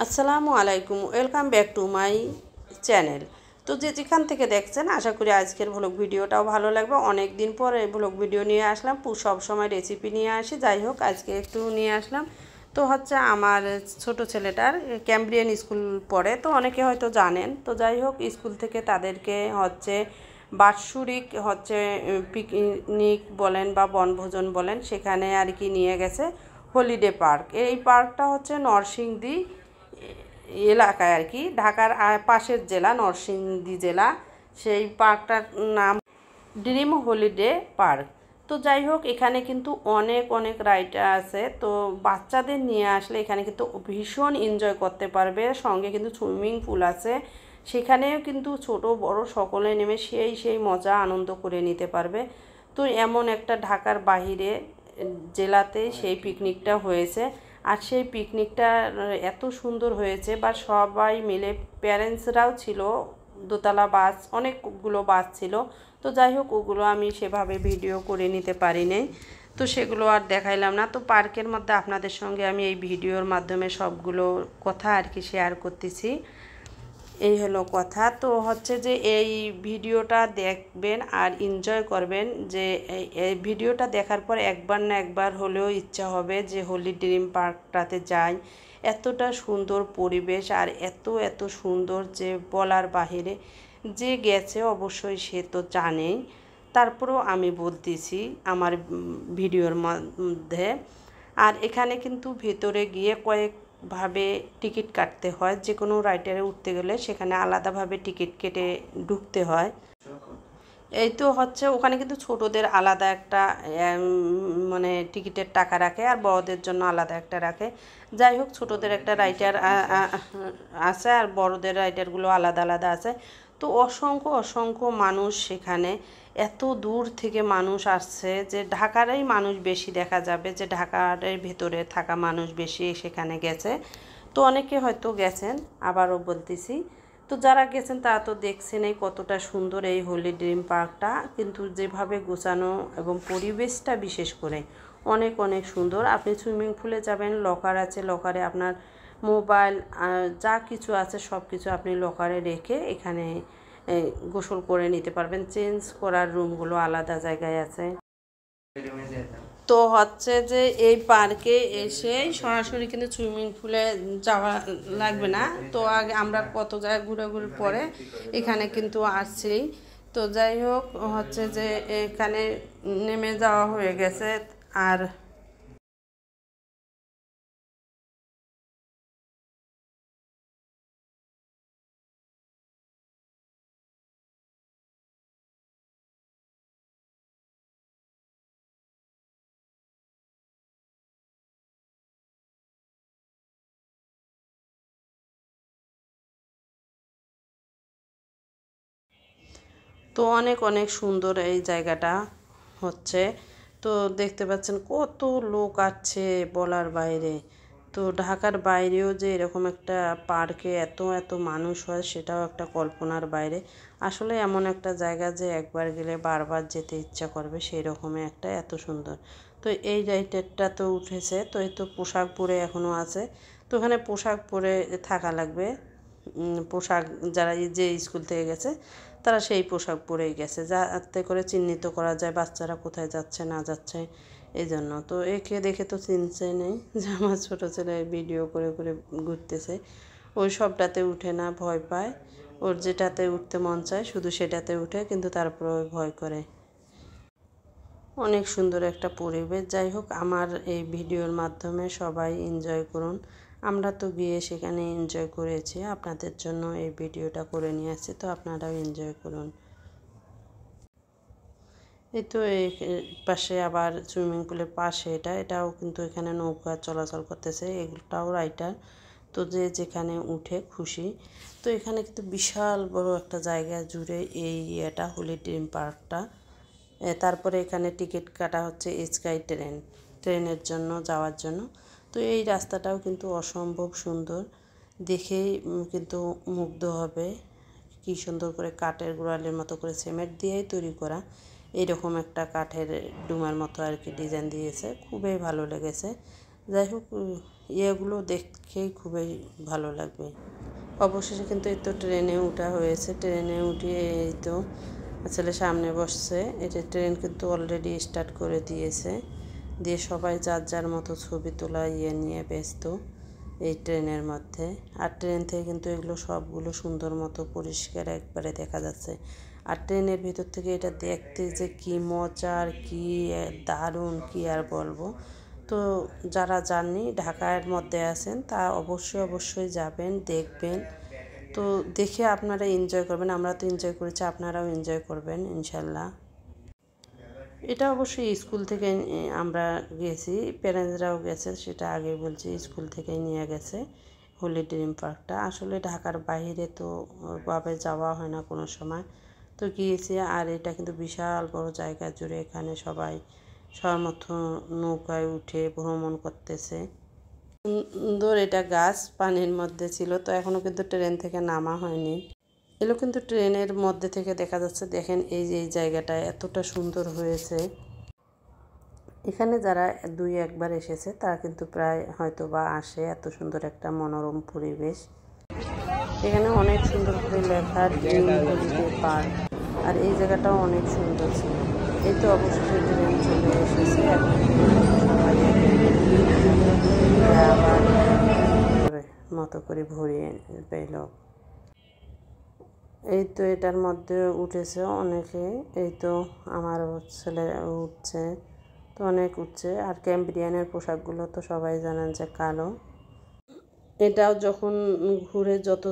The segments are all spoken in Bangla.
আসসালামু আলাইকুম, welcome back to my channel. তো যেখান থেকে দেখছেন আশা করি আজকের ভ্লগ ভিডিওটাও ভালো লাগবে। অনেক দিন পর এই ভ্লগ ভিডিও নিয়ে আসলাম। সব সময় রেসিপি নিয়ে আসি, যাই হোক আজকে একটু নিয়ে আসলাম। তো হচ্ছে আমার ছোট ছেলেটার ক্যাম্ব্রিয়ান স্কুল পড়ে, তো অনেকে হয়তো জানেন। তো যাই হোক স্কুল থেকে তাদেরকে হচ্ছে বাৎসরিক হচ্ছে পিকনিক বলেন বা বনভোজন বলেন, সেখানে আর কি নিয়ে গেছে হলিডে পার্ক। এই পার্কটা হচ্ছে নরসিংদী এলাকায় আর কি, ঢাকার পাশের জেলা নরসিংদী জেলা। সেই পার্কটার নাম ড্রিম হলিডে পার্ক। তো যাই হোক এখানে কিন্তু অনেক অনেক রাইড আছে। তো বাচ্চাদের নিয়ে আসলে এখানে কিন্তু ভীষণ এনজয় করতে পারবে। সঙ্গে কিন্তু সুইমিং পুল আছে, সেখানেও কিন্তু ছোট বড় সকলে নেমে সেই মজা আনন্দ করে নিতে পারবে। তো এমন একটা ঢাকার বাহিরে জেলাতে সেই পিকনিকটা হয়েছে। আর সেই পিকনিকটা এত সুন্দর হয়েছে, বা সবাই মিলে প্যারেন্টসরাও ছিল, দোতলা বাস, অনেকগুলো বাস ছিল। তো যাই হোক ওগুলো আমি সেভাবে ভিডিও করে নিতে পারিনি, তো সেগুলো আর দেখাইলাম না। তো পার্কের মধ্যে আপনাদের সঙ্গে আমি এই ভিডিওর মাধ্যমে সবগুলো কথা আর কি শেয়ার করতেছি। এই হলো কথা। তো হচ্ছে যে এই ভিডিওটা দেখবেন আর এনজয় করবেন। যে এই ভিডিওটা দেখার পর একবার না একবার হলেও ইচ্ছা হবে যে হলি ড্রিম পার্কটাতে যাই। এতটা সুন্দর পরিবেশ আর এত সুন্দর যে বলার বাহিরে। যে গেছে অবশ্যই সে তো জানেই, তারপরেও আমি বলতেছি আমার ভিডিওর মধ্যে। আর এখানে কিন্তু ভেতরে গিয়ে কয়েকভাবে টিকিট কাটতে হয়। যে কোনো রাইডারে উঠতে গেলে সেখানে আলাদাভাবে টিকিট কেটে ঢুকতে হয়। এই তো হচ্ছে ওখানে কিন্তু ছোটদের আলাদা একটা মানে টিকিটের টাকা রাখে, আর বড়দের জন্য আলাদা একটা রাখে। যাই হোক ছোটদের একটা রাইডার আছে, আর বড়দের রাইডারগুলো আলাদা আলাদা আছে। তো অসংখ্য মানুষ সেখানে, এত দূর থেকে মানুষ আসছে যে ঢাকারই মানুষ বেশি দেখা যাবে, যে ঢাকার ভেতরে থাকা মানুষ বেশি সেখানে গেছে। তো অনেকে হয়তো গেছেন, আবারও বলতেছি। তো যারা গেছেন তারা তো দেখছেনই কতটা সুন্দর এই হলি ড্রিম পার্কটা। কিন্তু যেভাবে গোছানো এবং পরিবেশটা বিশেষ করে অনেক সুন্দর। আপনি সুইমিং পুলে যাবেন, লকার আছে, লকারে আপনার মোবাইল যা কিছু আছে সব কিছু আপনি লকারে রেখে এখানে গোসল করে নিতে পারবেন। চেঞ্জ করার রুমগুলো আলাদা জায়গায় আছে। তো হচ্ছে যে এই পার্কে এসে সরাসরি কিন্তু সুইমিং পুলে যাওয়া লাগবে না। তো আগে আমরা কত জায়গায় ঘুরে পরে এখানে কিন্তু আসছি। তো যাই হোক হচ্ছে যে এখানে নেমে যাওয়া হয়ে গেছে। আর তো অনেক সুন্দর এই জায়গাটা হচ্ছে। তো দেখতে পাচ্ছেন কত লোক আছে বলার বাইরে। তো ঢাকার বাইরেও যে এরকম একটা পার্কে এত মানুষ হয় সেটাও একটা কল্পনার বাইরে। আসলে এমন একটা জায়গা যে একবার গেলে বারবার যেতে ইচ্ছা করবে, সেই রকমই একটা এত সুন্দর। তো এই রাইডটা তো উঠেছে, তো এই তো পোশাক পরে এখনও আছে। তো ওখানে পোশাক পরে থাকা লাগবে। পোশাক যারা যে স্কুল থেকে গেছে তারা সেই পোশাক পরেই গেছে, যাতে করে চিহ্নিত করা যায় বাচ্চারা কোথায় যাচ্ছে না যাচ্ছে। এই জন্য তো একে দেখে তো চিনছে নেই যে আমার ছোটো ছেলে ভিডিও করে ঘুরতেছে। ওই সবটাতে উঠে না, ভয় পায়। ওর যেটাতে উঠতে মন চায় শুধু সেটাতে উঠে, কিন্তু তারপরে ওই ভয় করে। অনেক সুন্দর একটা পরিবেশ। যাই হোক আমার এই ভিডিওর মাধ্যমে সবাই এনজয় করুন। আমরা তো গিয়ে সেখানে এনজয় করেছি, আপনাদের জন্য এই ভিডিওটা করে নিয়ে আসছি, তো আপনারাও এনজয় করুন। এই তো এই পাশে আবার সুইমিং পুলের পাশে এটাও কিন্তু এখানে নৌকা চলাচল করতেছে, এগুলোটাও রাইটার। তো যে যেখানে উঠে খুশি। তো এখানে কিন্তু বিশাল বড় একটা জায়গা জুড়ে এই হলি ড্রিম পার্কটা। তারপরে এখানে টিকিট কাটা হচ্ছে স্কাই ট্রেনের জন্য যাওয়ার জন্য। তো এই রাস্তাটাও কিন্তু অসম্ভব সুন্দর, দেখেই কিন্তু মুগ্ধ হবে। কী সুন্দর করে কাঠের গোড়ালির মতো করে সিমেন্ট দিয়েই তৈরি করা, এইরকম একটা কাঠের ডুমার মতো আর কি ডিজাইন দিয়েছে, খুবই ভালো লেগেছে। যাই হোক ইয়েগুলো দেখেই খুবই ভালো লাগবে। অবশেষে কিন্তু এই তো ট্রেনে ওঠা হয়েছে, ট্রেনে উঠে এই তো ছেলে সামনে বসছে। এটা ট্রেন কিন্তু অলরেডি স্টার্ট করে দিয়েছে, দিয়ে সবাই যার যার মতো ছবি তোলা নিয়ে ব্যস্ত এই ট্রেনের মধ্যে। আর ট্রেন থেকে কিন্তু এগুলো সবগুলো সুন্দর মতো পরিষ্কার একবারে দেখা যাচ্ছে। আর ট্রেনের ভিতর থেকে এটা দেখতে যে কী মজার, কী দারুণ, কী আর বলবো। তো যারা যাননি, ঢাকার মধ্যে আছেন, তা অবশ্যই যাবেন, দেখবেন। তো দেখে আপনারা এনজয় করবেন, আমরা তো এনজয় করেছি, আপনারাও এনজয় করবেন ইনশাল্লাহ। এটা অবশ্যই স্কুল থেকে আমরা গেছি, প্যারেন্টসরাও গেছে, সেটা আগে বলছি, স্কুল থেকেই নিয়ে গেছে হলি ড্রিম পার্কটা। আসলে ঢাকার বাইরে তো ওভাবে যাওয়া হয় না কোনো সময়, তো গিয়েছি। আর এটা কিন্তু বিশাল বড় জায়গা জুড়ে, এখানে সবাই সর্বমত নৌকায় উঠে ভ্রমণ করতেছে। সুন্দর এটা গাছ পানির মধ্যে ছিল, তো এখনও কিন্তু ট্রেন থেকে নামা হয়নি। এগুলো কিন্তু ট্রেনের মধ্যে থেকে দেখা যাচ্ছে। দেখেন এই যে এই জায়গাটা এতটা সুন্দর হয়েছে। এখানে যারা দুই একবার এসেছে তারা কিন্তু প্রায় হয়তো বা আসে, এত সুন্দর একটা মনোরম পরিবেশ। এখানে অনেক সুন্দর করে লেখা ড্রিম হলিডে পার্ক। আর এই জায়গাটাও অনেক সুন্দর ছিল। এই তো অবশেষে ট্রেন চলে এসেছে, এখন সবাই আবার মতো করে ভরিয়ে পেল। এই তো এটার মধ্যে উঠেছে অনেকে, এই তো আমার ছেলে উঠছে, তো অনেক উঠছে। আর ক্যাম্বিডিয়ানের পোশাকগুলো তো সবাই জানেন যে কালো। এটাও যখন ঘুরে যত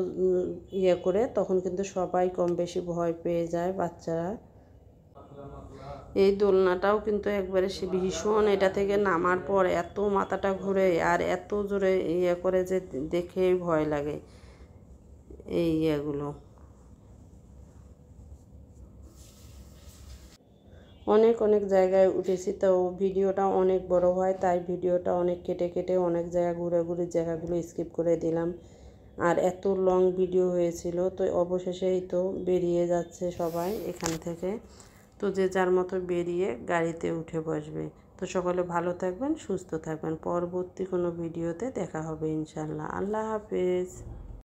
করে তখন কিন্তু সবাই কম বেশি ভয় পেয়ে যায় বাচ্চারা। এই দোলনাটাও কিন্তু একবারে সে ভীষণ, এটা থেকে নামার পর এত মাথাটা ঘুরে আর এত জোরে করে যে দেখেই ভয় লাগে এই ইয়েগুলো। অনেক জায়গায় উঠেছি, তো ভিডিওটা অনেক বড় হয়, তাই ভিডিওটা অনেক কেটে অনেক জায়গা ঘুরে জায়গাগুলো স্কিপ করে দিলাম। আর এত লং ভিডিও হয়েছিল, তো অবশেষেই তো বেরিয়ে যাচ্ছে সবাই এখান থেকে। তো যে যার মতো বেরিয়ে গাড়িতে উঠে বসবে। তো সকলে ভালো থাকবেন, সুস্থ থাকবেন। পরবর্তী কোনো ভিডিওতে দেখা হবে ইনশাল্লাহ। আল্লাহ হাফেজ।